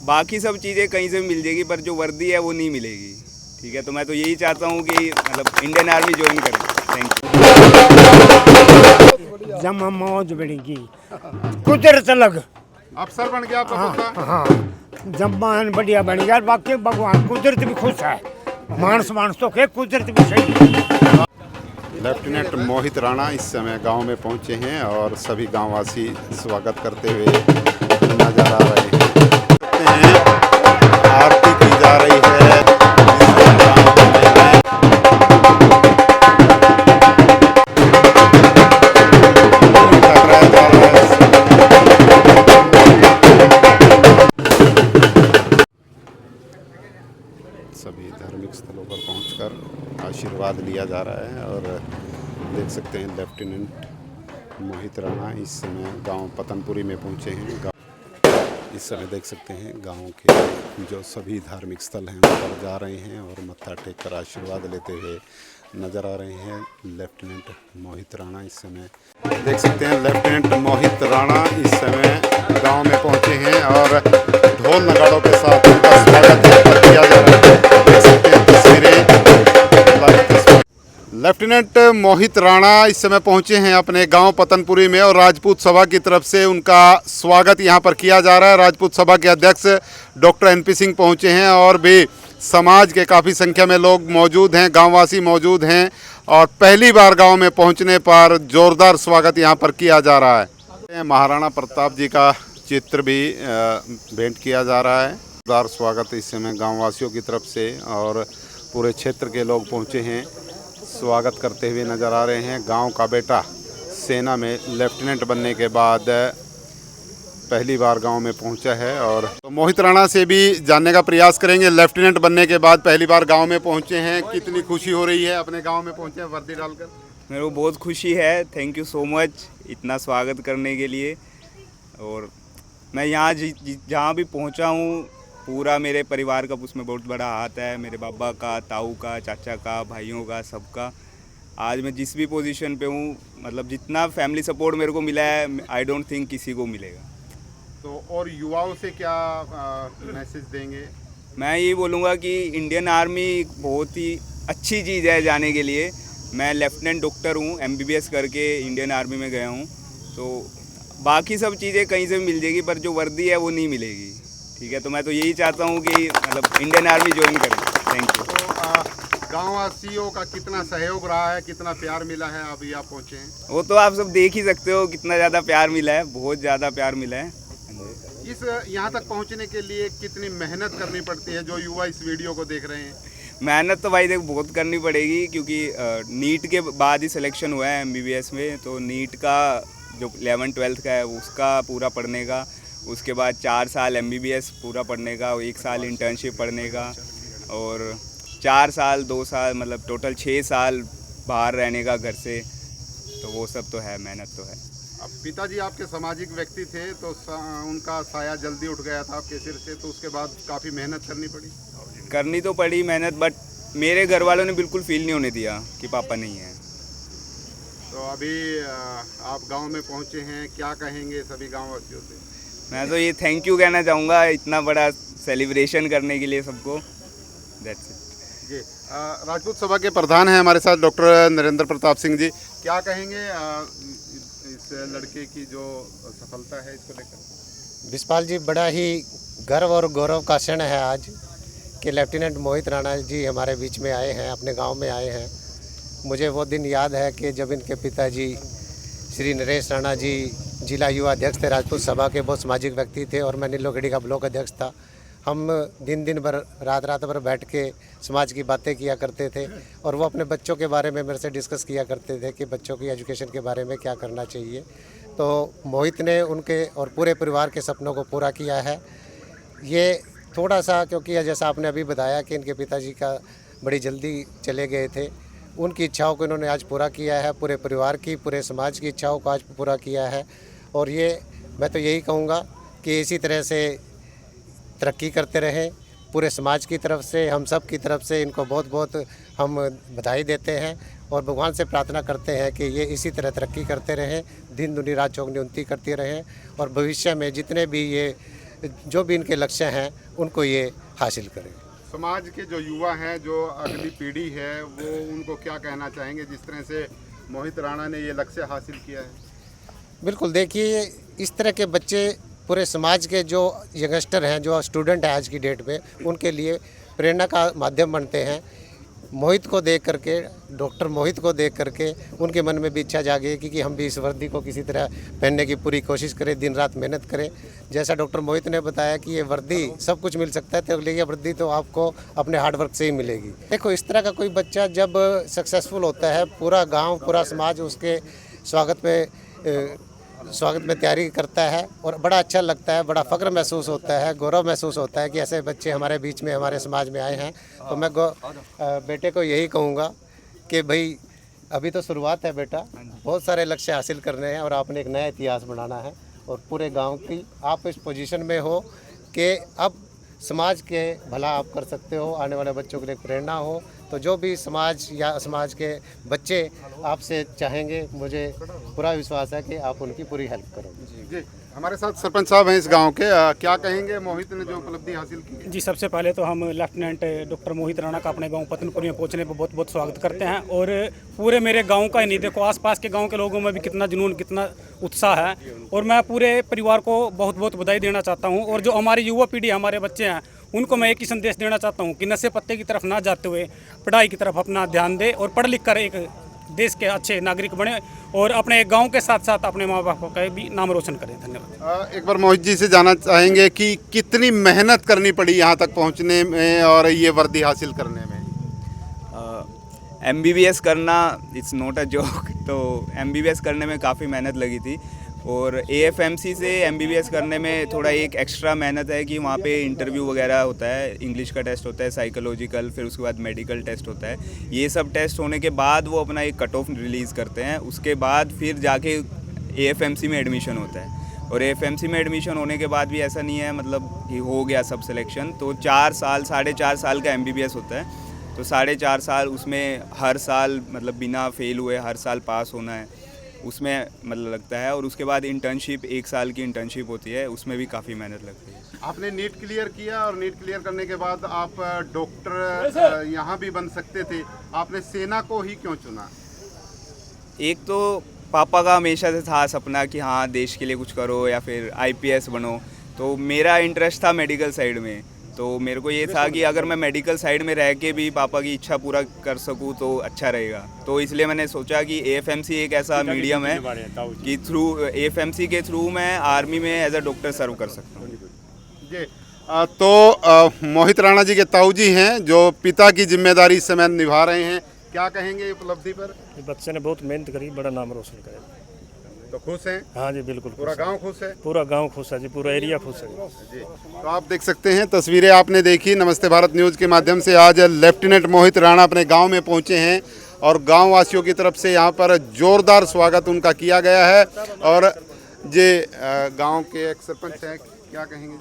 बाकी सब चीज़ें कहीं से भी मिल जाएगी, पर जो वर्दी है वो नहीं मिलेगी। ठीक है, तो मैं तो यही चाहता हूँ कि मतलब इंडियन आर्मी ज्वाइन करें। Thank you. जमा मौज बनेगी, कुदरत अलग अफसर बन गया आपका पोता। हाँ जम्मान बढ़िया बन गया। बाकी भगवान कुदरत भी खुश है, मानस तो के कुदरत भी सही। लेफ्टिनेंट मोहित राणा इस समय गांव में पहुंचे हैं और सभी गांववासी स्वागत करते हुए नजर आ रहे हैं। आरती की जा रही है। सभी धार्मिक स्थलों पर पहुंचकर आशीर्वाद लिया जा रहा है और देख सकते हैं लेफ्टिनेंट मोहित राणा इस समय गांव पतनपुरी में पहुंचे हैं। इस समय देख सकते हैं गांव के जो सभी धार्मिक स्थल हैं उन पर जा रहे हैं और मत्था टेक कर आशीर्वाद लेते हुए नज़र आ रहे हैं लेफ्टिनेंट मोहित राणा। इस समय देख सकते हैं लेफ्टिनेंट मोहित राणा इस समय गांव में पहुंचे हैं और ढोल नगाड़ों के साथ उनका स्वागत किया जा रहा है। देख सकते हैं तस्वीरें। लेफ्टिनेंट मोहित राणा इस समय पहुंचे हैं अपने गांव पतनपुरी में और राजपूत सभा की तरफ से उनका स्वागत यहां पर किया जा रहा है। राजपूत सभा के अध्यक्ष डॉक्टर एनपी सिंह पहुंचे हैं और भी समाज के काफ़ी संख्या में लोग मौजूद हैं, गांववासी मौजूद हैं और पहली बार गांव में पहुंचने पर जोरदार स्वागत यहां पर किया जा रहा है। महाराणा प्रताप जी का चित्र भी भेंट किया जा रहा है। जोरदार स्वागत इस समय गाँववासियों की तरफ से और पूरे क्षेत्र के लोग पहुँचे हैं, स्वागत करते हुए नज़र आ रहे हैं। गांव का बेटा सेना में लेफ्टिनेंट बनने के बाद पहली बार गांव में पहुंचा है और तो मोहित राणा से भी जानने का प्रयास करेंगे। लेफ्टिनेंट बनने के बाद पहली बार गांव में पहुंचे हैं, कितनी खुशी हो रही है अपने गांव में पहुंचे हैं वर्दी डालकर? मेरे को बहुत खुशी है। थैंक यू सो मच इतना स्वागत करने के लिए। और मैं यहाँ जहाँ भी पहुँचा हूँ पूरा मेरे परिवार का उसमें बहुत बड़ा हाथ है, मेरे पापा का, ताऊ का, चाचा का, भाइयों का, सबका। आज मैं जिस भी पोजीशन पे हूँ, मतलब जितना फैमिली सपोर्ट मेरे को मिला है, आई डोंट थिंक किसी को मिलेगा। तो और युवाओं से क्या मैसेज देंगे? मैं ये बोलूँगा कि इंडियन आर्मी बहुत ही अच्छी चीज़ है जाने के लिए। मैं लेफ्टिनेंट डॉक्टर हूँ, MBBS करके इंडियन आर्मी में गया हूँ। तो बाकी सब चीज़ें कहीं से भी मिल जाएगी, पर जो वर्दी है वो नहीं मिलेगी। ठीक है, तो मैं तो यही चाहता हूँ कि मतलब इंडियन आर्मी ज्वाइन करें। Thank you. तो गाँववासियों का कितना सहयोग रहा है, कितना प्यार मिला है अभी आप पहुँचे हैं? वो तो आप सब देख ही सकते हो कितना ज़्यादा प्यार मिला है, बहुत ज़्यादा प्यार मिला है। इस यहाँ तक पहुँचने के लिए कितनी मेहनत करनी पड़ती है जो युवा इस वीडियो को देख रहे हैं? मेहनत तो भाई देख बहुत करनी पड़ेगी, क्योंकि नीट के बाद ही सिलेक्शन हुआ है MBBS में। तो नीट का जो 11-12 का है उसका पूरा पढ़ने का, उसके बाद 4 साल MBBS पूरा पढ़ने का, 1 साल इंटर्नशिप पढ़ने का और 4 साल 2 साल मतलब टोटल 6 साल बाहर रहने का घर से। तो वो सब तो है, मेहनत तो है। अब पिताजी आपके सामाजिक व्यक्ति थे तो उनका साया जल्दी उठ गया था आपके सिर से, तो उसके बाद काफ़ी मेहनत करनी तो पड़ी मेहनत, बट मेरे घर वालों ने बिल्कुल फील नहीं होने दिया कि पापा नहीं है। तो अभी आप गांव में पहुंचे हैं, क्या कहेंगे सभी गांववासियों से? मैं तो ये थैंक यू कहना चाहूँगा इतना बड़ा सेलिब्रेशन करने के लिए सबको। दैट्स इट जी। राजपूत सभा के प्रधान हैं हमारे साथ डॉक्टर नरेंद्र प्रताप सिंह जी, क्या कहेंगे इस लड़के की जो सफलता है इसको लेकर? विशपाल जी, बड़ा ही गर्व और गौरव का क्षण है आज कि लेफ्टिनेंट मोहित राणा जी हमारे बीच में आए हैं, अपने गांव में आए हैं। मुझे वो दिन याद है कि जब इनके पिताजी श्री नरेश राणा जी जिला युवा अध्यक्ष थे राजपूत सभा के, बहुत सामाजिक व्यक्ति थे और मैं नीलोगढ़ी का ब्लॉक अध्यक्ष था। हम दिन भर रात भर बैठ के समाज की बातें किया करते थे और वो अपने बच्चों के बारे में मेरे से डिस्कस किया करते थे कि बच्चों की एजुकेशन के बारे में क्या करना चाहिए। तो मोहित ने उनके और पूरे परिवार के सपनों को पूरा किया है। ये थोड़ा सा, क्योंकि जैसा आपने अभी बताया कि इनके पिताजी का बड़ी जल्दी चले गए थे, उनकी इच्छाओं को इन्होंने आज पूरा किया है, पूरे परिवार की, पूरे समाज की इच्छाओं को आज पूरा किया है। और ये मैं तो यही कहूँगा कि इसी तरह से तरक्की करते रहें। पूरे समाज की तरफ से, हम सब की तरफ से इनको बहुत बहुत हम बधाई देते हैं और भगवान से प्रार्थना करते हैं कि ये इसी तरह तरक्की करते रहें, दिन दुनी रात चौगनी उन्नति करते रहें और भविष्य में जितने भी ये जो भी इनके लक्ष्य हैं उनको ये हासिल करें। समाज के जो युवा हैं, जो अगली पीढ़ी है, वो उनको क्या कहना चाहेंगे जिस तरह से मोहित राणा ने ये लक्ष्य हासिल किया है? बिल्कुल, देखिए इस तरह के बच्चे पूरे समाज के जो यंगस्टर हैं, जो स्टूडेंट हैं आज की डेट में, उनके लिए प्रेरणा का माध्यम बनते हैं। मोहित को देख करके, डॉक्टर मोहित को देख करके उनके मन में भी इच्छा जागेगी कि हम भी इस वर्दी को किसी तरह पहनने की पूरी कोशिश करें, दिन रात मेहनत करें। जैसा डॉक्टर मोहित ने बताया कि ये वर्दी सब कुछ मिल सकता है, तो ये वर्दी तो आपको अपने हार्ड वर्क से ही मिलेगी। देखो, इस तरह का कोई बच्चा जब सक्सेसफुल होता है, पूरा गाँव, पूरा समाज उसके स्वागत में तैयारी करता है और बड़ा अच्छा लगता है, बड़ा फ़ख्र महसूस होता है, गौरव महसूस होता है कि ऐसे बच्चे हमारे बीच में, हमारे समाज में आए हैं। तो मैं बेटे को यही कहूँगा कि भाई अभी तो शुरुआत है बेटा, बहुत सारे लक्ष्य हासिल करने हैं और आपने एक नया इतिहास बनाना है और पूरे गांव की आप इस पोजीशन में हो कि अब समाज के भला आप कर सकते हो, आने वाले बच्चों के लिए प्रेरणा हो। तो जो भी समाज या समाज के बच्चे आपसे चाहेंगे, मुझे पूरा विश्वास है कि आप उनकी पूरी हेल्प करोगे। जी, हमारे साथ सरपंच साहब हैं इस गांव के। क्या कहेंगे मोहित ने जो उपलब्धि हासिल की? जी, सबसे पहले तो हम लेफ्टिनेंट डॉक्टर मोहित राणा का अपने गांव पतनपुरी में पहुंचने पर बहुत बहुत स्वागत करते हैं। और पूरे मेरे गांव का ही नहीं, देखो आसपास के गांव के लोगों में भी कितना जुनून, कितना उत्साह है। और मैं पूरे परिवार को बहुत बहुत बधाई देना चाहता हूं। और जो हमारी युवा पीढ़ी, हमारे बच्चे हैं, उनको मैं एक ही संदेश देना चाहता हूं कि नशे पत्ते की तरफ ना जाते हुए पढ़ाई की तरफ अपना ध्यान दे और पढ़ लिख कर एक देश के अच्छे नागरिक बने और अपने गांव के साथ साथ अपने माँ बाप का भी नाम रोशन करें। धन्यवाद। एक बार मोहित जी से जानना चाहेंगे कि कितनी मेहनत करनी पड़ी यहाँ तक पहुँचने में और ये वर्दी हासिल करने में? MBBS करना इट्स नॉट अ जोक। तो MBBS करने में काफ़ी मेहनत लगी थी और AFMC से MBBS करने में थोड़ा एक एक्स्ट्रा मेहनत है कि वहाँ पे इंटरव्यू वगैरह होता है, इंग्लिश का टेस्ट होता है, साइकोलॉजिकल, फिर उसके बाद मेडिकल टेस्ट होता है। ये सब टेस्ट होने के बाद वो अपना एक कट ऑफ रिलीज़ करते हैं। उसके बाद फिर जाके AFMC में एडमिशन होता है और AFMC में एडमिशन होने के बाद भी ऐसा नहीं है मतलब कि हो गया सब सिलेक्शन। तो 4 साल, 4.5 साल का MBBS होता है। तो 4.5 साल उसमें हर साल मतलब बिना फेल हुए हर साल पास होना है, उसमें मतलब लगता है। और उसके बाद इंटर्नशिप, 1 साल की इंटर्नशिप होती है, उसमें भी काफ़ी मेहनत लगती है। आपने नीट क्लियर किया और नीट क्लियर करने के बाद आप डॉक्टर यहाँ भी बन सकते थे, आपने सेना को ही क्यों चुना? एक तो पापा का हमेशा से था सपना कि हाँ देश के लिए कुछ करो या फिर IPS बनो। तो मेरा इंटरेस्ट था मेडिकल साइड में। तो मेरे को ये था कि अगर मैं मेडिकल साइड में रह के भी पापा की इच्छा पूरा कर सकूं तो अच्छा रहेगा। तो इसलिए मैंने सोचा कि AFMC एक ऐसा मीडियम है कि थ्रू AFMC के थ्रू मैं आर्मी में एज अ डॉक्टर सर्व कर सकता हूँ। जी, तो मोहित राणा जी के ताऊ जी हैं जो पिता की जिम्मेदारी इस समय निभा रहे हैं। क्या कहेंगे उपलब्धि पर? बच्चे ने बहुत मेहनत करी, बड़ा नाम रोशन करे। तो खुश हैं? हाँ जी, बिल्कुल। पूरा गांव खुश है? पूरा गांव खुश है जी, पूरा एरिया खुश है जी। तो आप देख सकते हैं, तस्वीरें आपने देखी नमस्ते भारत न्यूज़ के माध्यम से। आज लेफ्टिनेंट मोहित राणा अपने गांव में पहुंचे हैं और गांव वासियों की तरफ से यहां पर जोरदार स्वागत उनका किया गया है। और ये गांव के एक सरपंच हैं, क्या कहेंगे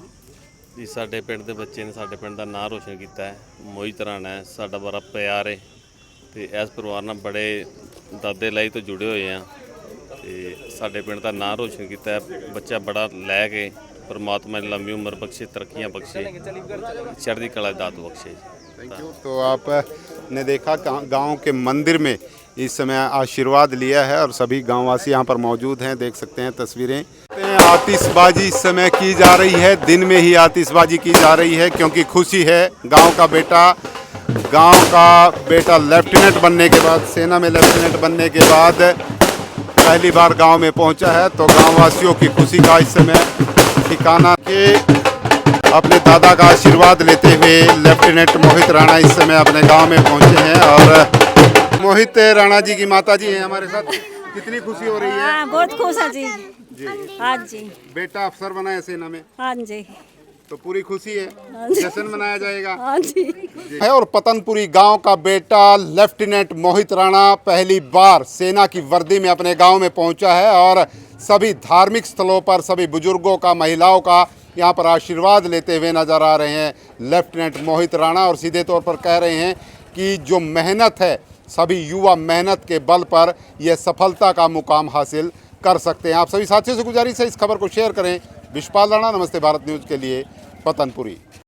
जी? ਸਾਡੇ ਪਿੰਡ ਦੇ ਬੱਚੇ ਨੇ ਸਾਡੇ ਪਿੰਡ ਦਾ ਨਾਂ ਰੋਸ਼ਨ ਕੀਤਾ ਹੈ। ਮੋਹਿਤ ਰਾਣਾ ਹੈ ਸਾਡਾ ਬੜਾ ਪਿਆਰ ਹੈ ਤੇ ਇਸ ਪਰਿਵਾਰ ਨਾਲ ਬੜੇ ਦਾਦੇ ਲਈ ਤੋਂ ਜੁੜੇ ਹੋਏ ਆ ਤੇ ਸਾਡੇ ਪਿੰਡ ਦਾ ਨਾਂ ਰੋਸ਼ਨ ਕੀਤਾ ਹੈ। ਬੱਚਾ ਬੜਾ ਲੈ ਕੇ परमात्मा ने लंबी उम्र बख्शे, तरक्कियाँ बख्शे, चढ़ती कला दात बख्शे। Thank you. तो आपने देखा गांव के मंदिर में इस समय आशीर्वाद लिया है और सभी गांववासी यहां पर मौजूद हैं, देख सकते हैं तस्वीरें। आतिशबाजी इस समय की जा रही है, दिन में ही आतिशबाजी की जा रही है क्योंकि खुशी है। गांव का बेटा लेफ्टिनेंट बनने के बाद, सेना में लेफ्टिनेंट बनने के बाद पहली बार गांव में पहुंचा है। तो गांववासियों की खुशी का इस समय ठिकाना के अपने दादा का आशीर्वाद लेते हुए लेफ्टिनेंट मोहित राणा इस समय अपने गांव में पहुंचे हैं। और मोहित राणा जी की माता जी हैं हमारे साथ। कितनी खुशी हो रही है? बहुत खुश है जी। हाँ जी। बेटा अफसर बना है सेना में? हाँ जी। तो पूरी खुशी है, जश्न मनाया जाएगा। हाँ जी। है। और पतनपुरी गांव का बेटा लेफ्टिनेंट मोहित राणा पहली बार सेना की वर्दी में अपने गांव में पहुंचा है और सभी धार्मिक स्थलों पर सभी बुजुर्गों का, महिलाओं का यहां पर आशीर्वाद लेते हुए नजर आ रहे हैं लेफ्टिनेंट मोहित राणा। और सीधे तौर पर कह रहे हैं कि जो मेहनत है, सभी युवा मेहनत के बल पर यह सफलता का मुकाम हासिल कर सकते हैं। आप सभी साथियों से गुजारिश है इस खबर को शेयर करें विशपाल राणा, नमस्ते भारत न्यूज़ के लिए पतनपुरी।